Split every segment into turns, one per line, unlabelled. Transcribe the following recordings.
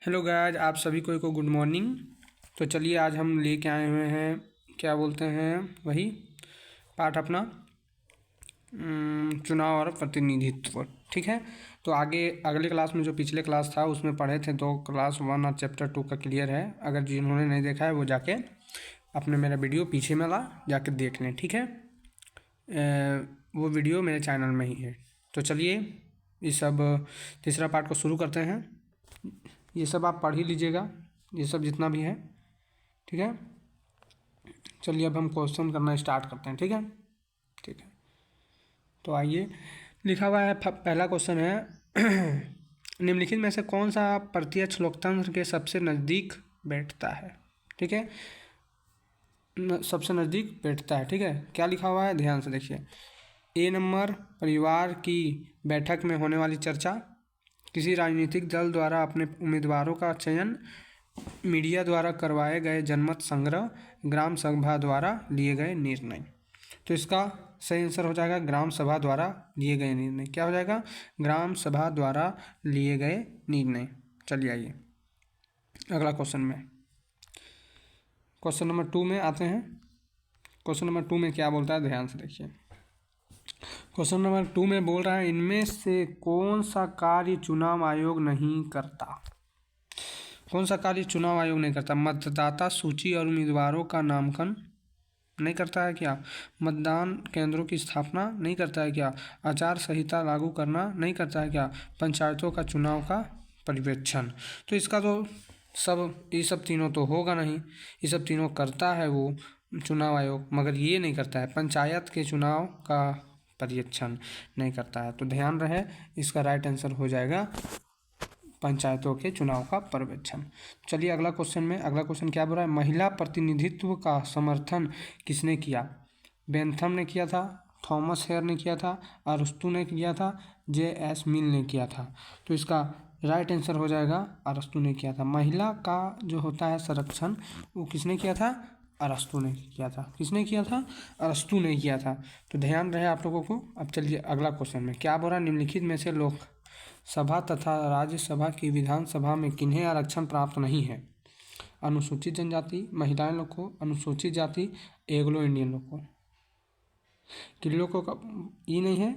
Hello guys, आप सभी को गुड मॉर्निंग। तो चलिए आज हम लेके आए हुए हैं, क्या बोलते हैं, वही पाठ अपना चुनाव और प्रतिनिधित्व। ठीक है। तो आगे अगले क्लास में जो पिछले क्लास था उसमें पढ़े थे, दो क्लास 1 और चैप्टर 2 का क्लियर है। अगर जिन्होंने नहीं देखा है वो जाके अपने मेरा वीडियो पीछे में ला जाके देख लें। ठीक है। वो वीडियो मेरे चैनल में ही है। तो चलिए ये सब तीसरा पार्ट को शुरू करते हैं। ये सब आप पढ़ ही लीजिएगा, ये सब जितना भी है। ठीक है। चलिए अब हम क्वेश्चन करना स्टार्ट करते हैं। ठीक है। ठीक है। तो आइए, लिखा हुआ है पहला क्वेश्चन है निम्नलिखित में से कौन सा प्रत्यक्ष लोकतंत्र के सबसे नज़दीक बैठता है। ठीक है। सबसे नज़दीक बैठता है। ठीक है। क्या लिखा हुआ है, ध्यान से देखिए। ए नंबर, परिवार की बैठक में होने वाली चर्चा, किसी राजनीतिक दल द्वारा अपने उम्मीदवारों का चयन, मीडिया द्वारा करवाए गए जनमत संग्रह, ग्राम सभा द्वारा लिए गए निर्णय। तो इसका सही आंसर हो जाएगा ग्राम सभा द्वारा लिए गए निर्णय। क्या हो जाएगा, ग्राम सभा द्वारा लिए गए निर्णय। चलिए आइए अगला क्वेश्चन में, क्वेश्चन नंबर 2 में आते हैं। क्वेश्चन नंबर 2 में क्या बोलता है, ध्यान से देखिए। क्वेश्चन नंबर 2 में बोल रहा है इनमें से कौन सा कार्य चुनाव आयोग नहीं करता। कौन सा कार्य चुनाव आयोग नहीं करता। मतदाता सूची और उम्मीदवारों का नामांकन नहीं करता है क्या। मतदान केंद्रों की स्थापना नहीं करता है क्या। आचार संहिता लागू करना नहीं करता है क्या। पंचायतों का चुनाव का पर्यवेक्षण। तो इसका तो सब ये सब तीनों तो होगा नहीं। ये सब तीनों करता है वो चुनाव आयोग, मगर ये नहीं करता है, पंचायत के चुनाव का पर्यवेक्षण नहीं करता है। तो ध्यान रहे, इसका राइट आंसर हो जाएगा पंचायतों के चुनाव का पर्यवेक्षण। चलिए अगला क्वेश्चन में, अगला क्वेश्चन क्या बोल रहा है, महिला प्रतिनिधित्व का समर्थन किसने किया। बेंथम ने किया था, थॉमस हेयर ने किया था, अरस्तु ने किया था, जे.एस. मिल ने किया था। तो इसका राइट आंसर हो जाएगा अरस्तु ने किया था। महिला का जो होता है संरक्षण वो किसने किया था, अरस्तु ने किया था। किसने किया था, अरस्तु ने किया था। तो ध्यान रहे आप लोगों को। अब चलिए अगला क्वेश्चन में क्या बोल रहा है, निम्नलिखित में से लोक सभा तथा राज्यसभा की विधानसभा में किन्हें आरक्षण प्राप्त नहीं है। अनुसूचित जनजाति, महिलाएं लोग को, अनुसूचित जाति, एग्लो इंडियन लोग को। किन लोगों का ये नहीं है,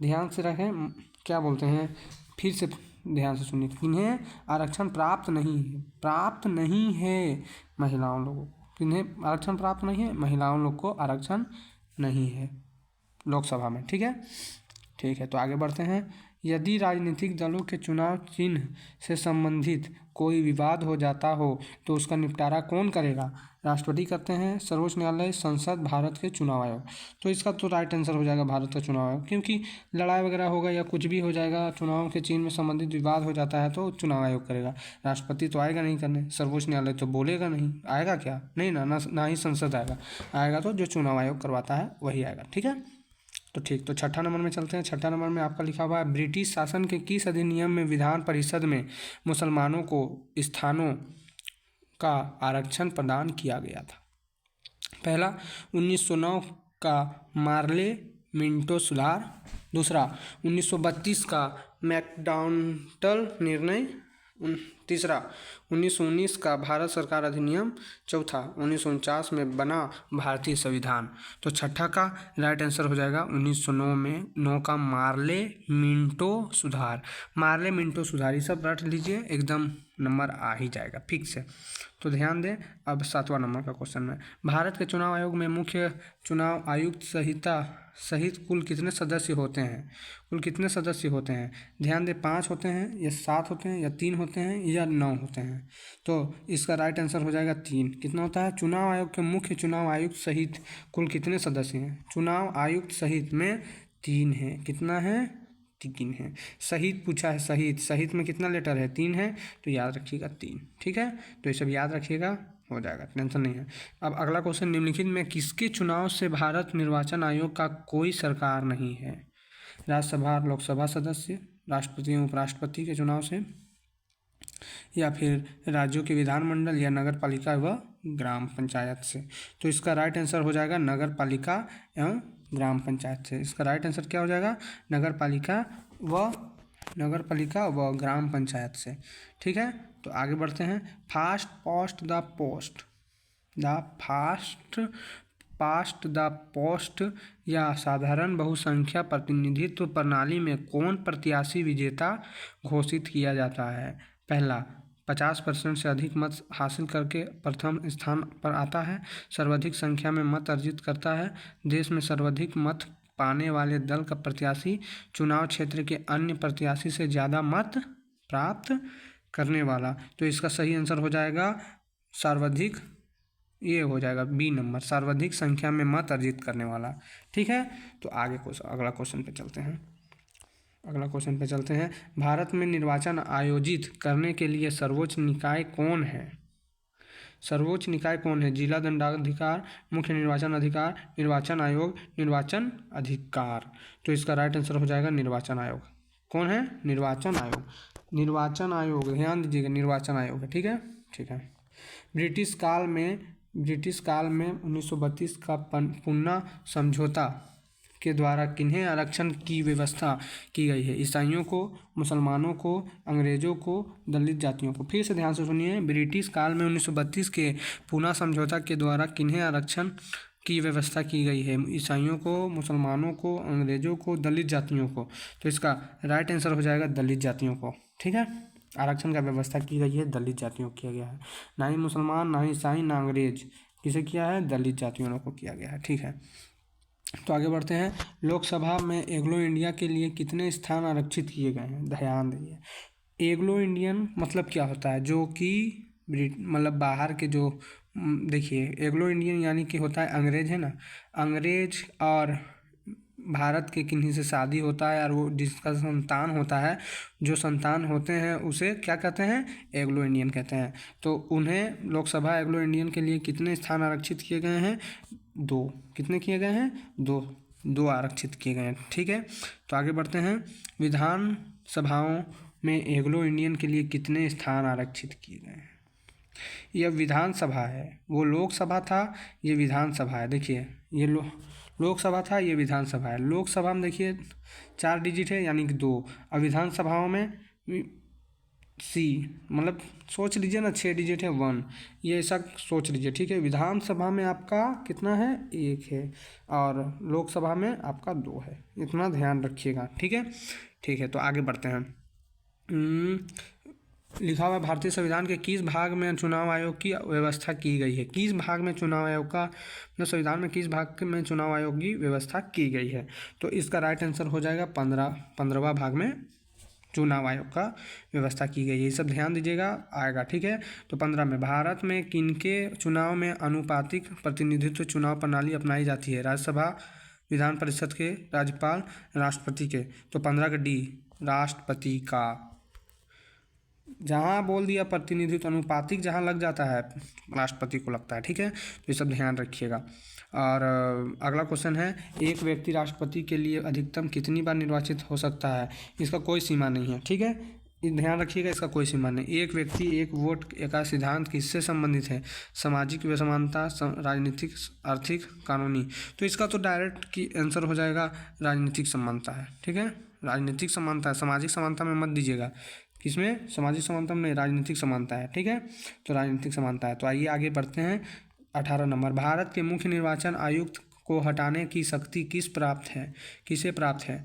ध्यान से रखें। क्या बोलते हैं, फिर से ध्यान से सुनिए। किन्हें आरक्षण प्राप्त नहीं है, प्राप्त नहीं है महिलाओं लोगों को। किन्हें आरक्षण प्राप्त नहीं है, महिलाओं लोग को आरक्षण नहीं है लोकसभा में। ठीक है। ठीक है। तो आगे बढ़ते हैं। यदि राजनीतिक दलों के चुनाव चिन्ह से संबंधित कोई विवाद हो जाता हो तो उसका निपटारा कौन करेगा। राष्ट्रपति करते हैं, सर्वोच्च न्यायालय, संसद, भारत के चुनाव आयोग। तो इसका तो राइट आंसर हो जाएगा भारत का चुनाव आयोग, क्योंकि लड़ाई वगैरह होगा या कुछ भी हो जाएगा, चुनाव के चिन्ह में संबंधित विवाद हो जाता है तो चुनाव आयोग करेगा। राष्ट्रपति तो आएगा नहीं करने, सर्वोच्च न्यायालय तो बोलेगा नहीं, आएगा क्या, नहीं ना ही संसद आएगा। आएगा तो जो चुनाव आयोग करवाता है वही आएगा। ठीक है। तो ठीक, तो छठा नंबर में चलते हैं। छठा नंबर में आपका लिखा हुआ है ब्रिटिश शासन के किस अधिनियम में विधान परिषद में मुसलमानों को स्थानों का आरक्षण प्रदान किया गया था। पहला 1909 का मार्ले मिंटो सुधार, दूसरा 1932 का मैकडॉनल्ड निर्णय, तीसरा 1919 का भारत सरकार अधिनियम, चौथा 1949 में बना भारतीय संविधान। तो छठा का राइट आंसर हो जाएगा 1909 में 9 का मार्ले मिंटो सुधार। मार्ले मिंटो सुधार ये सब रट लीजिए, एकदम नंबर आ ही जाएगा फिक्स है। तो ध्यान दें। अब 7वां नंबर का क्वेश्चन में, भारत के चुनाव आयोग में मुख्य चुनाव आयुक्त सहित कुल कितने सदस्य होते हैं। कुल कितने सदस्य होते हैं, ध्यान दें। 5 होते हैं या 7 होते हैं या 3 होते हैं या 9 होते हैं। तो इसका राइट आंसर हो जाएगा 3। कितना होता है, चुनाव आयोग के मुख्य चुनाव आयुक्त सहित कुल कितने सदस्य हैं। चुनाव आयुक्त सहित में 3 है। कितना है, 3 है। सहित पूछा है, सहित, सहित में कितना लेटर है, 3 है। तो याद रखिएगा 3। ठीक है। तो ये सब याद रखिएगा, हो जाएगा, टेंशन नहीं है। अब अगला क्वेश्चन, निम्नलिखित में किसके चुनाव से भारत निर्वाचन आयोग का कोई सरकार नहीं है। राज्यसभा लोकसभा सदस्य, राष्ट्रपति एवं उपराष्ट्रपति के चुनाव से, या फिर राज्यों के विधानमंडल, या नगर पालिका व ग्राम पंचायत से। तो इसका राइट आंसर हो जाएगा नगर पालिका एवं ग्राम पंचायत से। इसका राइट आंसर क्या हो जाएगा, नगर पालिका व नगर पालिका व ग्राम पंचायत से। ठीक है, तो आगे बढ़ते हैं। Fast past the post, the fast past the post या साधारण बहुसंख्या प्रतिनिधित्व प्रणाली में कौन प्रत्याशी विजेता घोषित किया जाता है? पहला, 50% से अधिक मत हासिल करके प्रथम स्थान पर आता है, सर्वाधिक संख्या में मत अर्जित करता है, देश में सर्वाधिक मत पाने वाले दल का प्रत्याशी, चुनाव क्षेत्र के अन्य प्रत्याशी से ज़्यादा मत प्राप्त करने वाला। तो इसका सही आंसर हो जाएगा सर्वाधिक, ये हो जाएगा बी नंबर, सर्वाधिक संख्या में मत अर्जित करने वाला। ठीक है, तो आगे अगला क्वेश्चन पे चलते हैं। अगला क्वेश्चन पे चलते हैं। भारत में निर्वाचन आयोजित करने के लिए सर्वोच्च निकाय कौन है? सर्वोच्च निकाय कौन है? जिला दंडाधिकार, मुख्य निर्वाचन अधिकार, निर्वाचन आयोग, निर्वाचन अधिकार। तो इसका राइट आंसर हो जाएगा निर्वाचन आयोग। कौन है? निर्वाचन आयोग। निर्वाचन आयोग, ध्यान दीजिएगा, निर्वाचन आयोग है। ठीक है, ठीक है। ब्रिटिश काल में 1932 का पुन्ना समझौता के द्वारा किन्हें आरक्षण की व्यवस्था की गई है? ईसाइयों को, मुसलमानों को, अंग्रेजों को, दलित जातियों को। फिर से ध्यान से सुनिए, ब्रिटिश काल में 1932 के पुन्ना समझौता के द्वारा किन्हें आरक्षण की व्यवस्था की गई है? ईसाइयों को, मुसलमानों को, अंग्रेजों को, दलित जातियों को। तो इसका राइट आंसर हो जाएगा दलित जातियों को। ठीक है, आरक्षण का व्यवस्था की गई है दलित जातियों को किया गया है, ना ही मुसलमान, ना ही ईसाई, ना अंग्रेज। किसे किया है? दलित जातियों को किया गया है। ठीक है, तो आगे बढ़ते हैं। लोकसभा में एंग्लो इंडिया के लिए कितने स्थान आरक्षित किए गए हैं? ध्यान दीजिए, एंग्लो इंडियन मतलब क्या होता है? जो कि मतलब बाहर के जो, देखिए एंग्लो इंडियन यानी कि होता है अंग्रेज, है ना, अंग्रेज और भारत के किन्हीं से शादी होता है और वो जिसका संतान होता है, जो संतान होते हैं उसे क्या कहते हैं? एंग्लो इंडियन कहते हैं। तो उन्हें लोकसभा एंग्लो इंडियन के लिए कितने स्थान आरक्षित किए गए हैं? 2। कितने किए गए हैं? 2 आरक्षित किए गए हैं। ठीक है, तो आगे बढ़ते हैं। विधान सभाओं में एंग्लो इंडियन के लिए कितने स्थान आरक्षित किए गए हैं? यह विधानसभा है, वो लोकसभा था, ये विधानसभा है। देखिए, ये लोकसभा था, ये विधानसभा है। लोकसभा में देखिए 4 डिजिट है यानी कि 2, और विधानसभाओं में सी, मतलब सोच लीजिए ना, 6 डिजिट है 1, ये ऐसा सोच लीजिए। ठीक है, विधानसभा में आपका कितना है? 1 है, और लोकसभा में आपका 2 है। इतना ध्यान रखिएगा। ठीक है, ठीक है, तो आगे बढ़ते हैं। लिखा हुआ भारतीय संविधान के किस भाग में चुनाव आयोग की व्यवस्था की गई है? किस भाग में चुनाव आयोग का, मतलब संविधान में किस भाग में चुनाव आयोग की व्यवस्था की गई है? तो इसका राइट आंसर हो जाएगा 15वां भाग में चुनाव आयोग का व्यवस्था की गई है। ये सब ध्यान दीजिएगा, आएगा। ठीक है, तो 15 में भारत में किनके चुनाव में अनुपातिक प्रतिनिधित्व चुनाव प्रणाली अपनाई जाती है? राज्यसभा, विधान परिषद के, राज्यपाल, राष्ट्रपति के। तो 15 का डी, राष्ट्रपति का। जहाँ बोल दिया प्रतिनिधित्व अनुपातिक, जहाँ लग जाता है राष्ट्रपति को लगता है। ठीक है, तो ये सब ध्यान रखिएगा। और अगला क्वेश्चन है, एक व्यक्ति राष्ट्रपति के लिए अधिकतम कितनी बार निर्वाचित हो सकता है? इसका कोई सीमा नहीं है। ठीक है, ध्यान रखिएगा, इसका कोई सीमा नहीं। एक व्यक्ति एक वोट का सिद्धांत किससे संबंधित है? सामाजिक असमानता, राजनीतिक, आर्थिक, कानूनी। तो इसका तो डायरेक्ट की आंसर हो जाएगा राजनीतिक समानता है। ठीक है, राजनीतिक समानता है, सामाजिक समानता में मत दीजिएगा। किसमें? सामाजिक समानता में नहीं, राजनीतिक समानता है। ठीक है, तो राजनीतिक समानता है। तो आइए आगे बढ़ते हैं। 18 नंबर, भारत के मुख्य निर्वाचन आयुक्त को हटाने की शक्ति किसे प्राप्त है?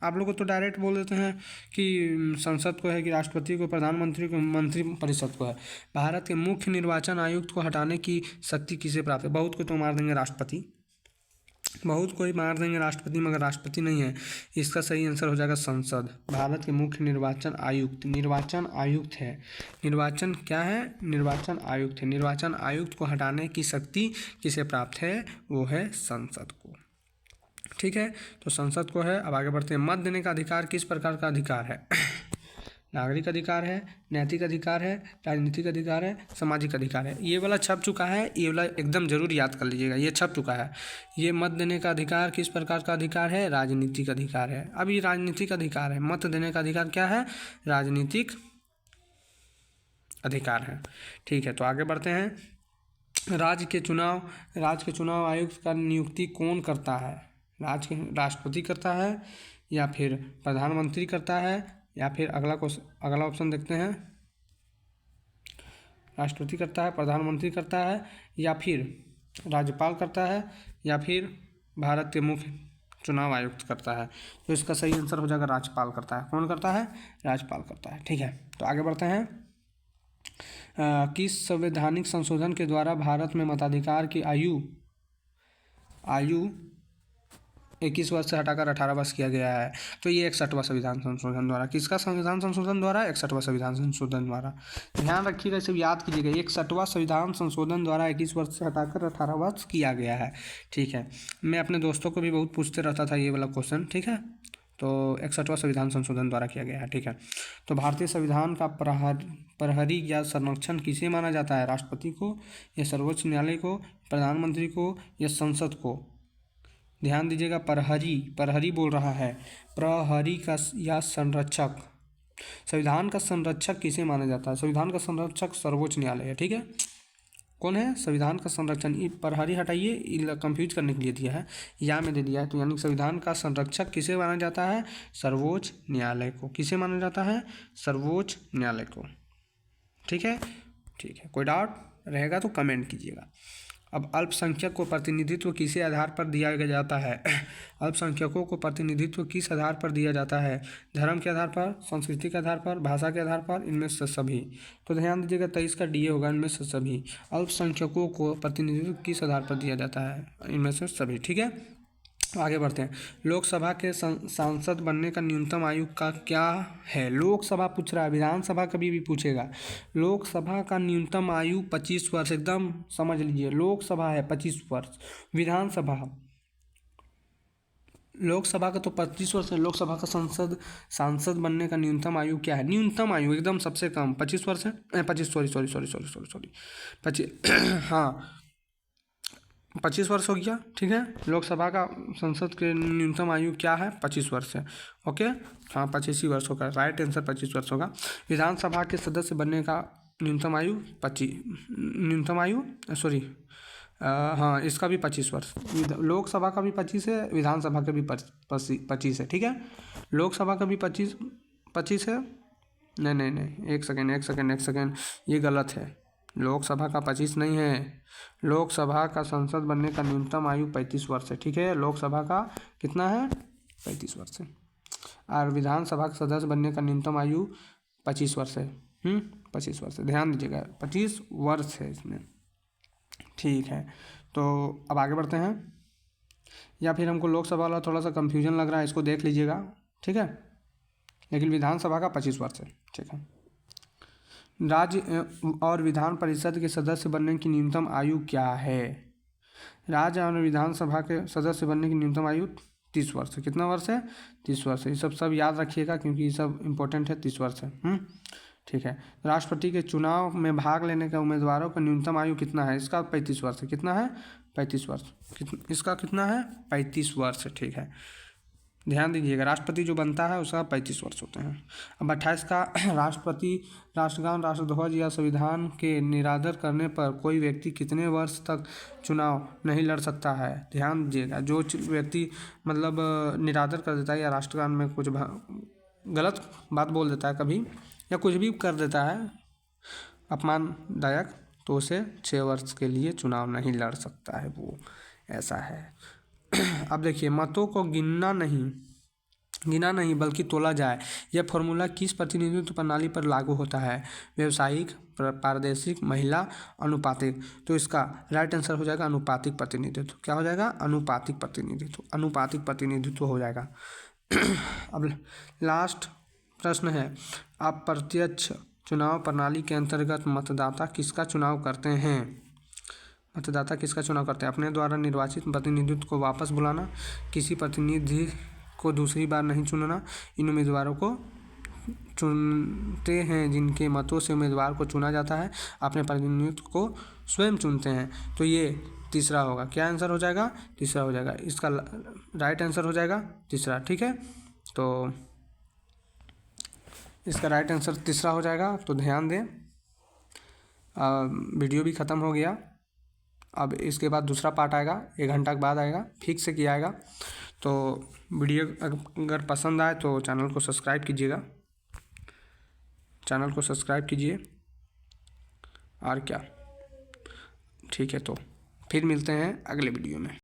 आप लोग तो डायरेक्ट बोल देते हैं कि संसद को है, कि राष्ट्रपति को, प्रधानमंत्री को, मंत्रिपरिषद को है। भारत के मुख्य निर्वाचन आयुक्त को हटाने की शक्ति किसे प्राप्त है? बहुत को तो मार देंगे राष्ट्रपति, मगर राष्ट्रपति नहीं है। इसका सही आंसर हो जाएगा संसद। भारत के मुख्य निर्वाचन आयुक्त है। निर्वाचन क्या है? निर्वाचन आयुक्त है। निर्वाचन आयुक्त को हटाने की शक्ति किसे प्राप्त है? वो है संसद को। ठीक है, तो संसद को है। अब आगे बढ़ते हैं। मत देने का अधिकार किस प्रकार का अधिकार है? नागरिक अधिकार है, नैतिक अधिकार है, राजनीतिक अधिकार है, सामाजिक अधिकार है। ये वाला छप चुका है, ये वाला एकदम जरूर याद कर लीजिएगा, ये छप चुका है। ये मत देने का अधिकार किस प्रकार का अधिकार है? राजनीतिक अधिकार है। अब ये राजनीतिक अधिकार है, मत देने का अधिकार क्या है? राजनीतिक अधिकार है। ठीक है, तो आगे बढ़ते हैं। राज्य के चुनाव आयुक्त का नियुक्ति कौन करता है? राष्ट्रपति करता है, या फिर प्रधानमंत्री करता है, या फिर अगला ऑप्शन देखते हैं, राष्ट्रपति करता है, प्रधानमंत्री करता है, या फिर राज्यपाल करता है, या फिर भारत के मुख्य चुनाव आयुक्त करता है। तो इसका सही आंसर हो जाएगा राज्यपाल करता है। कौन करता है? राज्यपाल करता है। ठीक है, तो आगे बढ़ते हैं। किस संवैधानिक संशोधन के द्वारा भारत में मताधिकार की आयु 21 वर्ष से हटाकर 18 वर्ष किया गया है? तो ये 61वां संविधान संशोधन द्वारा। किसका संविधान संशोधन द्वारा? 61वां संविधान संशोधन द्वारा। ध्यान रखिएगा, इसे याद कीजिएगा, 61वां संविधान संशोधन द्वारा 21 वर्ष से हटाकर 18 वर्ष किया गया है। ठीक है, मैं अपने दोस्तों को भी बहुत पूछते रहता था ये वाला क्वेश्चन। ठीक है, तो 61वां संविधान संशोधन द्वारा किया गया है। ठीक है, तो भारतीय संविधान का प्रहरी या संरक्षण किसे माना जाता है? राष्ट्रपति को, या सर्वोच्च न्यायालय को, प्रधानमंत्री को, या संसद को? ध्यान दीजिएगा, प्रहरी बोल रहा है, प्रहरी का या संरक्षक। संविधान का संरक्षक किसे माना जाता है? संविधान का संरक्षक सर्वोच्च न्यायालय है। ठीक है, कौन है संविधान का संरक्षण? ये प्रहरी हटाइए, कंफ्यूज करने के लिए दिया है, या में दे दिया है। तो यानी संविधान का संरक्षक किसे माना जाता है? सर्वोच्च न्यायालय को। किसे माना जाता है? सर्वोच्च न्यायालय को। ठीक है, ठीक है, कोई डाउट रहेगा तो कमेंट कीजिएगा। अब अल्पसंख्यक को प्रतिनिधित्व किसे आधार पर दिया जाता है? अल्पसंख्यकों को प्रतिनिधित्व किस आधार पर दिया जाता है? धर्म के आधार पर, संस्कृति के आधार पर, भाषा के आधार पर, इनमें से सभी? तो ध्यान दीजिएगा, 23 का डी होगा, इनमें से सभी। अल्पसंख्यकों को प्रतिनिधित्व किस आधार पर दिया जाता है? इनमें से सभी। ठीक है, आगे बढ़ते हैं। लोकसभा के सांसद बनने का न्यूनतम आयु का क्या है? लोकसभा पूछ रहा है, विधानसभा कभी भी पूछेगा। लोकसभा का न्यूनतम आयु 25 वर्ष, एकदम समझ लीजिए। लोकसभा है 25 वर्ष, लोकसभा का तो 25 वर्ष है। लोकसभा का सांसद बनने का न्यूनतम आयु क्या है? न्यूनतम आयु एकदम सबसे कम 25 वर्ष है। 25 सॉरी 25 हाँ 25 वर्ष हो गया। ठीक है, लोकसभा का संसद के न्यूनतम आयु क्या है? 25 वर्ष है। ओके, हाँ 25 ही वर्ष होगा, राइट आंसर 25 वर्ष होगा। विधानसभा के सदस्य बनने का न्यूनतम आयु हाँ इसका भी 25 वर्ष। लोकसभा का भी 25 है, विधानसभा का भी 25 है। ठीक है, लोकसभा का भी 25 है। नहीं, एक सेकेंड, ये गलत है। लोकसभा का 25 नहीं है। लोकसभा का संसद बनने का न्यूनतम आयु 35 वर्ष है। ठीक है, लोकसभा का कितना है? 35 वर्ष है। और विधानसभा का सदस्य बनने का न्यूनतम आयु 25 वर्ष है। 25 वर्ष है, ध्यान दीजिएगा, 25 वर्ष है इसमें। ठीक है, तो अब आगे बढ़ते हैं। या फिर हमको लोकसभा वाला थोड़ा सा कन्फ्यूजन लग रहा है, इसको देख लीजिएगा। ठीक है, लेकिन विधानसभा का 25 वर्ष है। ठीक है, राज्य और विधान परिषद के सदस्य बनने की न्यूनतम आयु क्या है? राज्य और विधानसभा के सदस्य बनने की न्यूनतम आयु 30 वर्ष है। कितना वर्ष है? 30 वर्ष है। ये सब याद रखिएगा, क्योंकि ये सब इंपॉर्टेंट है। 30 वर्ष है। ठीक है, राष्ट्रपति के चुनाव में भाग लेने का उम्मीदवारों का न्यूनतम आयु कितना है? इसका 35 वर्ष है। कितना है? 35 वर्ष। इसका कितना है? 35 वर्ष है। ठीक है, ध्यान दीजिएगा, राष्ट्रपति जो बनता है उसका 35 वर्ष होते हैं। अब 28 का राष्ट्रपति राष्ट्रगान, राष्ट्रध्वज या संविधान के निरादर करने पर कोई व्यक्ति कितने वर्ष तक चुनाव नहीं लड़ सकता है? ध्यान दीजिएगा, जो व्यक्ति मतलब निरादर कर देता है या राष्ट्रगान में कुछ गलत बात बोल देता है कभी, या कुछ भी कर देता है अपमानदायक, तो उसे 6 वर्ष के लिए चुनाव नहीं लड़ सकता है, वो ऐसा है। अब देखिए, मतों को गिना नहीं बल्कि तोला जाए, यह फॉर्मूला किस प्रतिनिधित्व प्रणाली पर लागू होता है? व्यावसायिक, प्रादेशिक, महिला, अनुपातिक? तो इसका राइट आंसर हो जाएगा अनुपातिक प्रतिनिधित्व। क्या हो जाएगा? अनुपातिक प्रतिनिधित्व हो जाएगा। अब लास्ट प्रश्न है, अप्रत्यक्ष चुनाव प्रणाली के अंतर्गत मतदाता किसका चुनाव करते हैं? अपने द्वारा निर्वाचित प्रतिनिधित्व को वापस बुलाना, किसी प्रतिनिधि को दूसरी बार नहीं चुनना, इन उम्मीदवारों को चुनते हैं जिनके मतों से उम्मीदवार को चुना जाता है, अपने प्रतिनिधित्व को स्वयं चुनते हैं। तो ये तीसरा होगा। क्या आंसर हो जाएगा? तीसरा हो जाएगा। इसका राइट आंसर हो जाएगा तीसरा। ठीक है, तो इसका राइट आंसर तीसरा हो जाएगा। तो ध्यान दें, वीडियो भी ख़त्म हो गया। अब इसके बाद दूसरा पार्ट आएगा, 1 घंटा के बाद आएगा, फिक्स से किया आएगा। तो वीडियो अगर पसंद आए तो चैनल को सब्सक्राइब कीजिएगा, चैनल को सब्सक्राइब कीजिए। और क्या, ठीक है, तो फिर मिलते हैं अगले वीडियो में।